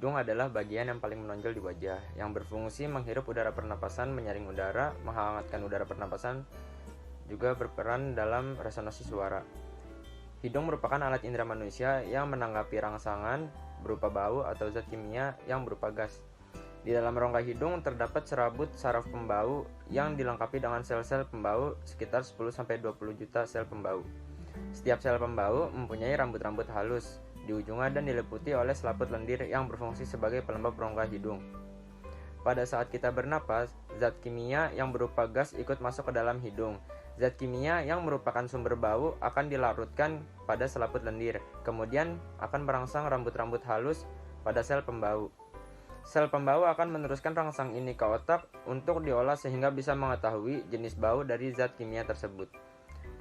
hidung adalah bagian yang paling menonjol di wajah, yang berfungsi menghirup udara pernapasan, menyaring udara, menghangatkan udara pernapasan, juga berperan dalam resonansi suara. Hidung merupakan alat indera manusia yang menanggapi rangsangan berupa bau atau zat kimia yang berupa gas. Di dalam rongga hidung terdapat serabut saraf pembau yang dilengkapi dengan sel-sel pembau sekitar 10-20 juta sel pembau. Setiap sel pembau mempunyai rambut-rambut halus di ujungnya dan diliputi oleh selaput lendir yang berfungsi sebagai pelembab rongga hidung. Pada saat kita bernapas, zat kimia yang berupa gas ikut masuk ke dalam hidung. Zat kimia yang merupakan sumber bau akan dilarutkan pada selaput lendir, kemudian akan merangsang rambut-rambut halus pada sel pembau. Sel pembau akan meneruskan rangsang ini ke otak untuk diolah sehingga bisa mengetahui jenis bau dari zat kimia tersebut.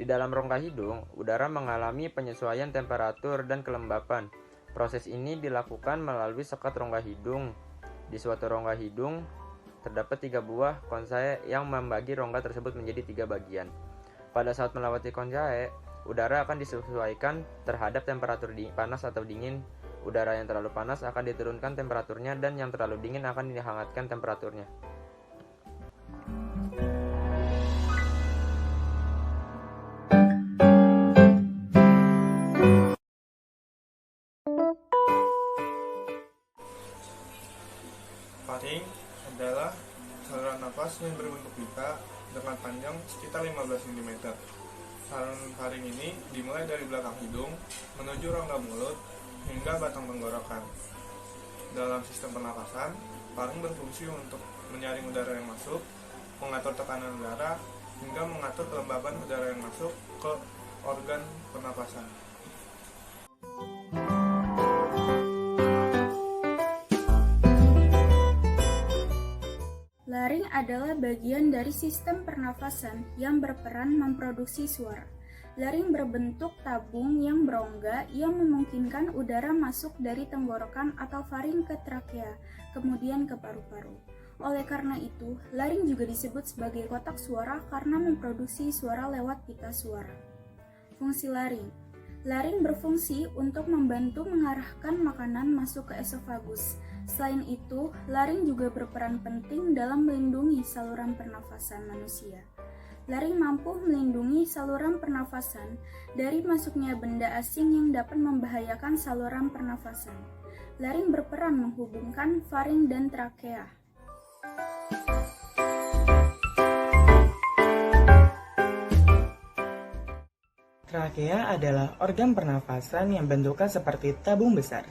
Di dalam rongga hidung, udara mengalami penyesuaian temperatur dan kelembapan. Proses ini dilakukan melalui sekat rongga hidung. Di suatu rongga hidung, terdapat 3 buah konsai yang membagi rongga tersebut menjadi 3 bagian. Pada saat melewati konsai, udara akan disesuaikan terhadap temperatur panas atau dingin. Udara yang terlalu panas akan diturunkan temperaturnya dan yang terlalu dingin akan dihangatkan temperaturnya. Faring adalah saluran napas yang berbentuk pita dengan panjang sekitar 15 cm. Saluran faring ini dimulai dari belakang hidung menuju rongga mulut hingga batang tenggorokan. Dalam sistem pernapasan, faring berfungsi untuk menyaring udara yang masuk, mengatur tekanan udara, hingga mengatur kelembaban udara yang masuk ke organ pernapasan. Laring adalah bagian dari sistem pernafasan yang berperan memproduksi suara. Laring berbentuk tabung yang berongga yang memungkinkan udara masuk dari tenggorokan atau faring ke trakea, kemudian ke paru-paru. Oleh karena itu, laring juga disebut sebagai kotak suara karena memproduksi suara lewat pita suara. Fungsi laring. Laring berfungsi untuk membantu mengarahkan makanan masuk ke esofagus. Selain itu, laring juga berperan penting dalam melindungi saluran pernafasan manusia. Laring mampu melindungi saluran pernafasan dari masuknya benda asing yang dapat membahayakan saluran pernafasan. Laring berperan menghubungkan faring dan trakea. Trakea adalah organ pernafasan yang bentuknya seperti tabung besar.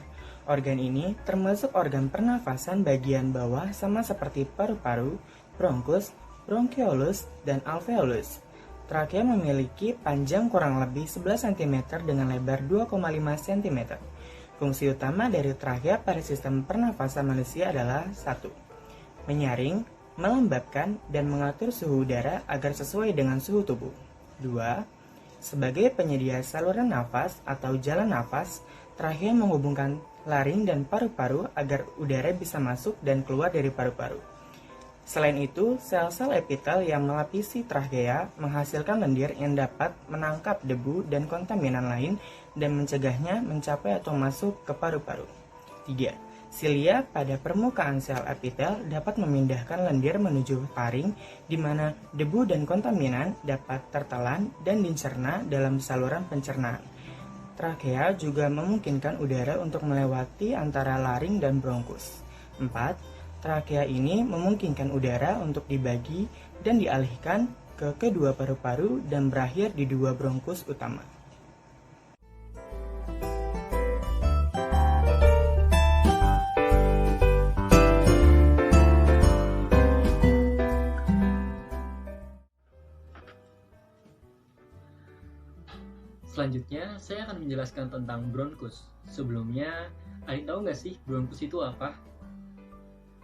Organ ini termasuk organ pernafasan bagian bawah sama seperti paru-paru, bronkus, bronkiolus, dan alveolus. Trakea memiliki panjang kurang lebih 11 cm dengan lebar 2,5 cm. Fungsi utama dari trakea pada sistem pernafasan manusia adalah 1. Menyaring, melembabkan, dan mengatur suhu udara agar sesuai dengan suhu tubuh. 2. Sebagai penyedia saluran nafas atau jalan nafas, trakea menghubungkan laring dan paru-paru agar udara bisa masuk dan keluar dari paru-paru. Selain itu, sel-sel epitel yang melapisi trakea menghasilkan lendir yang dapat menangkap debu dan kontaminan lain dan mencegahnya mencapai atau masuk ke paru-paru. 3. Silia pada permukaan sel epitel dapat memindahkan lendir menuju faring di mana debu dan kontaminan dapat tertelan dan dicerna dalam saluran pencernaan. Trakea juga memungkinkan udara untuk melewati antara laring dan bronkus. 4. Trakea ini memungkinkan udara untuk dibagi dan dialihkan ke kedua paru-paru dan berakhir di 2 bronkus utama. Selanjutnya, saya akan menjelaskan tentang bronkus. Sebelumnya, Adik tahu nggak sih bronkus itu apa?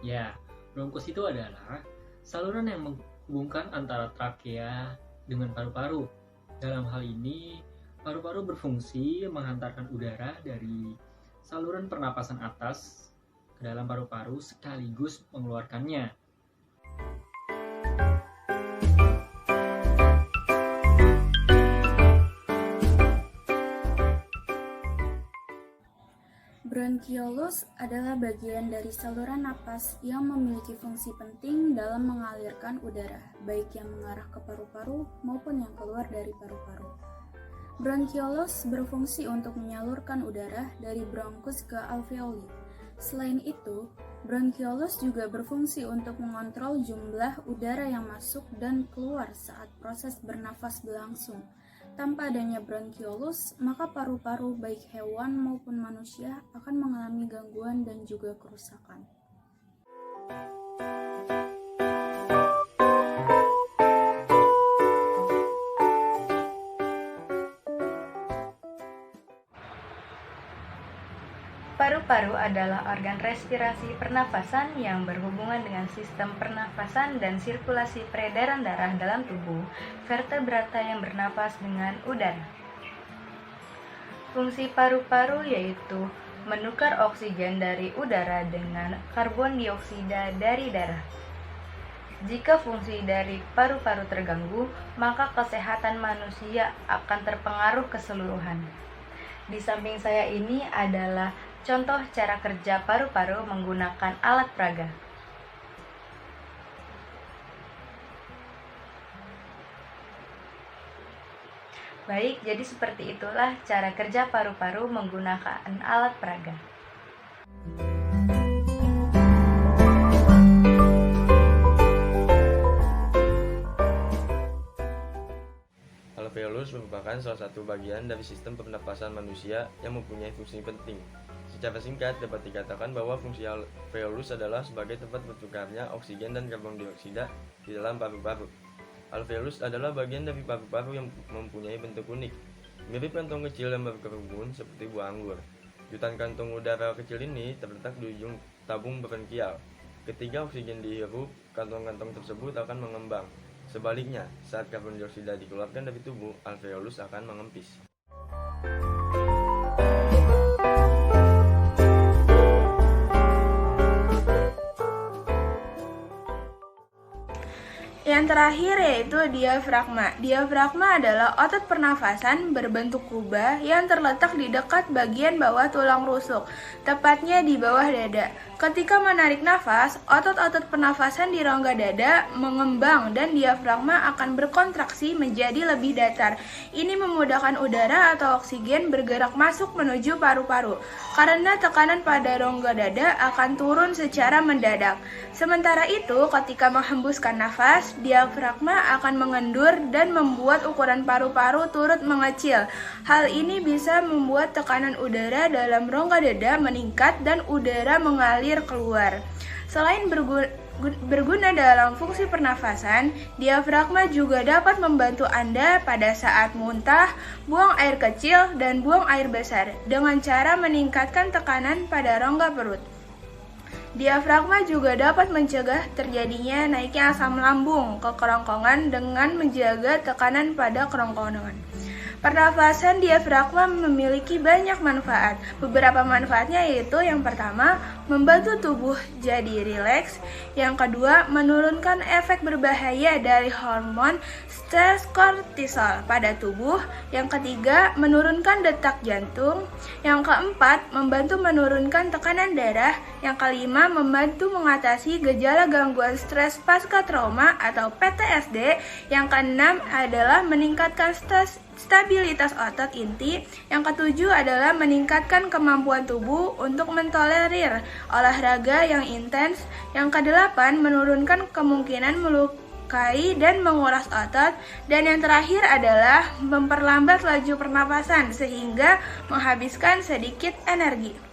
Ya, bronkus itu adalah saluran yang menghubungkan antara trakea dengan paru-paru. Dalam hal ini, paru-paru berfungsi menghantarkan udara dari saluran pernapasan atas ke dalam paru-paru sekaligus mengeluarkannya. Bronkiolus adalah bagian dari saluran napas yang memiliki fungsi penting dalam mengalirkan udara, baik yang mengarah ke paru-paru maupun yang keluar dari paru-paru. Bronkiolus berfungsi untuk menyalurkan udara dari bronkus ke alveoli. Selain itu, bronkiolus juga berfungsi untuk mengontrol jumlah udara yang masuk dan keluar saat proses bernafas berlangsung. Tanpa adanya bronkiolus, maka paru-paru baik hewan maupun manusia akan mengalami gangguan dan juga kerusakan. Paru-paru adalah organ respirasi pernafasan yang berhubungan dengan sistem pernafasan dan sirkulasi peredaran darah dalam tubuh vertebrata yang bernapas dengan udara. Fungsi paru-paru yaitu menukar oksigen dari udara dengan karbon dioksida dari darah. Jika fungsi dari paru-paru terganggu, maka kesehatan manusia akan terpengaruh keseluruhan. Di samping saya ini adalah contoh cara kerja paru-paru menggunakan alat peraga. Baik, jadi seperti itulah cara kerja paru-paru menggunakan alat peraga. Alveolus merupakan salah satu bagian dari sistem pernapasan manusia yang mempunyai fungsi penting. Secara singkat, dapat dikatakan bahwa fungsi alveolus adalah sebagai tempat bertukarnya oksigen dan karbon dioksida di dalam paru-paru. Alveolus adalah bagian dari paru-paru yang mempunyai bentuk unik, mirip kantong kecil yang berkerubun seperti buah anggur. Jutaan kantong udara kecil ini terletak di ujung tabung bronkial. Ketika oksigen dihirup, kantong-kantong tersebut akan mengembang. Sebaliknya, saat karbon dioksida dikeluarkan dari tubuh, alveolus akan mengempis. Yang terakhir yaitu diafragma. Diafragma adalah otot pernafasan berbentuk kubah yang terletak di dekat bagian bawah tulang rusuk, tepatnya di bawah dada. Ketika menarik nafas, otot-otot pernafasan di rongga dada mengembang dan diafragma akan berkontraksi menjadi lebih datar. Ini memudahkan udara atau oksigen bergerak masuk menuju paru-paru, karena tekanan pada rongga dada akan turun secara mendadak. Sementara itu, ketika menghembuskan nafas, diafragma akan mengendur dan membuat ukuran paru-paru turut mengecil. Hal ini bisa membuat tekanan udara dalam rongga dada meningkat dan udara mengalir keluar. Selain berguna dalam fungsi pernafasan, diafragma juga dapat membantu Anda pada saat muntah, buang air kecil, dan buang air besar dengan cara meningkatkan tekanan pada rongga perut. Diafragma juga dapat mencegah terjadinya naiknya asam lambung ke kerongkongan dengan menjaga tekanan pada kerongkongan. Pernafasan diafragma memiliki banyak manfaat. Beberapa manfaatnya yaitu yang pertama, membantu tubuh jadi rileks. Yang kedua, menurunkan efek berbahaya dari hormon stres kortisol pada tubuh. Yang ketiga, menurunkan detak jantung. Yang keempat, membantu menurunkan tekanan darah. Yang kelima, membantu mengatasi gejala gangguan stres pasca trauma atau PTSD. Yang keenam adalah meningkatkan stabilitas otot inti. Yang ketujuh adalah meningkatkan kemampuan tubuh untuk mentolerir olahraga yang intens. Yang kedelapan, menurunkan kemungkinan melukai dan menguras otot. Dan yang terakhir adalah memperlambat laju pernapasan sehingga menghabiskan sedikit energi.